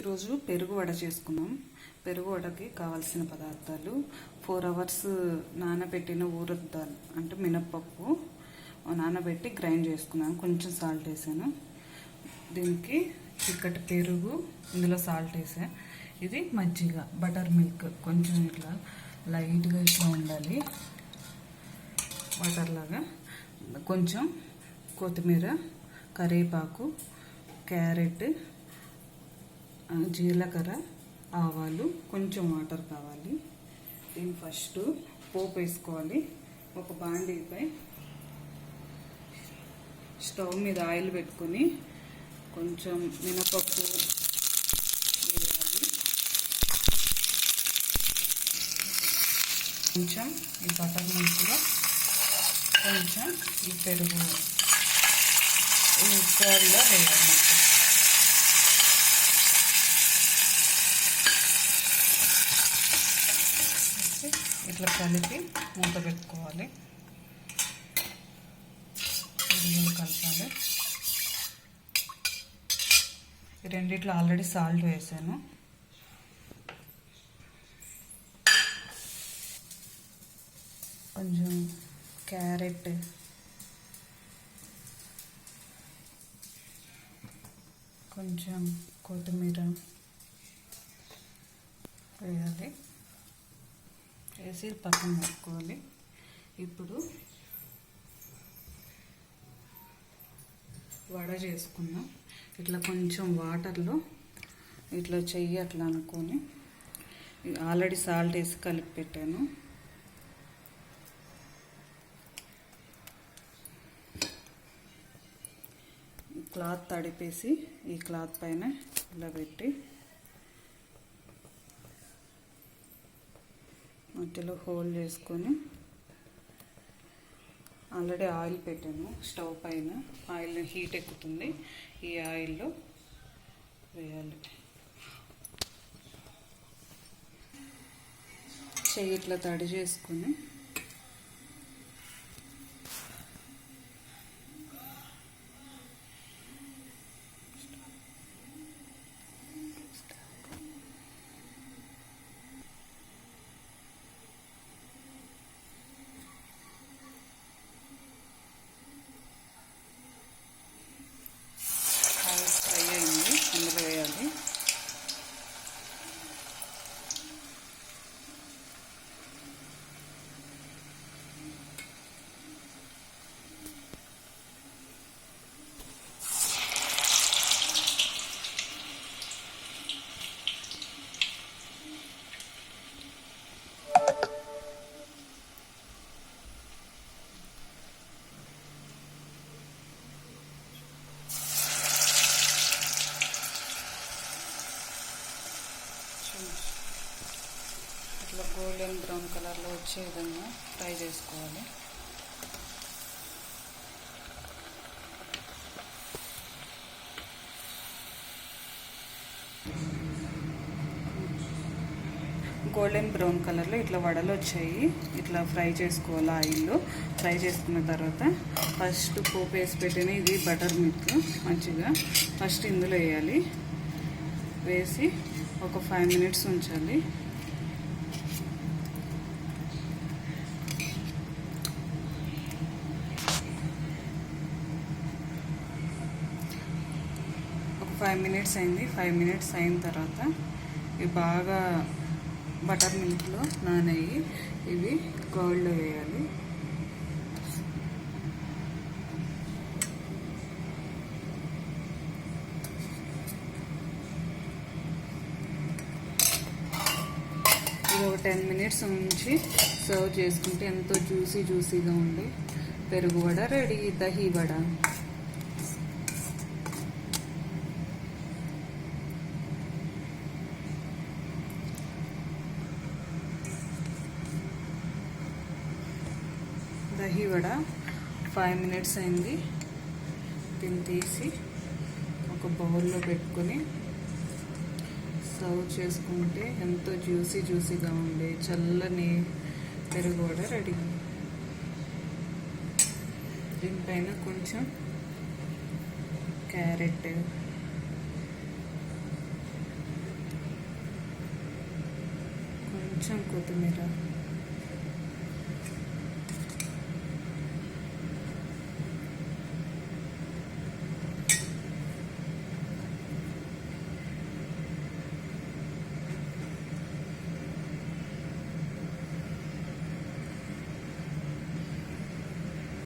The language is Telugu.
ఈరోజు పెరుగు వడ చేసుకున్నాం. పెరుగు వడకి కావాల్సిన పదార్థాలు 4 hours నానబెట్టిన ఊరద్ దాల్ అంటే మినప్పప్పు నానబెట్టి గ్రైండ్ చేసుకున్నాను. కొంచెం సాల్ట్ వేసాను. దీనికి చిక్కటి పెరుగు, ఇందులో సాల్ట్ వేసా. ఇది మజ్జిగ, బటర్ మిల్క్ కొంచెం ఇట్లా లైట్గా ఇట్లా ఉండాలి, వాటర్ లాగా. కొంచెం కొత్తిమీర, కరివేపాకు, క్యారెట్, జీలకర్ర, ఆవాలు, కొంచెం వాటర్ కావాలి. దీన్ని ఫస్ట్ పోపు వేసుకోవాలి. ఒక బాండీపై స్టవ్ మీద ఆయిల్ పెట్టుకొని కొంచెం మినపప్పు వేయాలి. కొంచెం ఈ బటర్ మిల్క్లో కొంచెం ఈ పెరుగు ఈ కర్డ్లో వేయాలి. ఇట్లా కలిపి మూత పెట్టుకోవాలి. ఇది కలపాలి. ఈ రెండిట్లో ఆల్రెడీ సాల్ట్ వేసాను. కొంచెం క్యారెట్, కొంచెం కొత్తిమీర వేయాలి. వేసి పక్కన పెట్టుకోవాలి. ఇప్పుడు వడ చేసుకుందాం. ఇట్లా కొంచెం వాటర్లో ఇట్లా చెయ్యి అట్లా అనుకొని ఆల్రెడీ సాల్ట్ వేసి కలిపి పెట్టాను. క్లాత్ తడిపేసి ఈ క్లాత్ పైన ఇలా పెట్టి మధ్యలో హోల్ చేసుకొని ఆల్రెడీ ఆయిల్ పెట్టాను స్టవ్ పైన. ఆయిల్ హీట్ ఎక్కుతుంది. ఈ ఆయిల్లో వేయాలి. చెయ్యి ఇట్లా తడి చేసుకొని ఫ్రై అయింది, అందులో వేయాలి. ఇట్లా గోల్డెన్ బ్రౌన్ కలర్లో వచ్చే విధంగా ఫ్రై చేసుకోవాలి. గోల్డెన్ బ్రౌన్ కలర్లో ఇట్లా వడలు వచ్చాయి. ఇట్లా ఫ్రై చేసుకోవాలి. ఆయిల్లో ఫ్రై చేసుకున్న తర్వాత ఫస్ట్ పోపు వేసి పెట్టిన ఇది బటర్ మిల్క్ మంచిగా ఫస్ట్ ఇందులో వేయాలి. వేసి ఒక 5 minutes ఉంచాలి. ఒక 5 minutes అయింది. 5 minutes అయిన తర్వాత ఇవి బాగా బటర్ మిల్క్లో నానయ్యి ఇవి కర్డ్లో వేయాలి. ఇది ఒక 10 minutes ఉంచి సర్వ్ చేసుకుంటే ఎంతో జ్యూసీగా ఉండి పెరుగు వడ రెడీ. దహీ వడ. దహీ వడ 5 minutes అయింది. దీన్ని తీసి ఒక బౌల్లో పెట్టుకొని సర్వ్ చేసుకుంటే ఎంతో జ్యూసీగా ఉండే చల్లని పెరుగు వడ రెడీ. దీనిపైన కొంచెం క్యారెట్, కొంచెం కొత్తిమీర,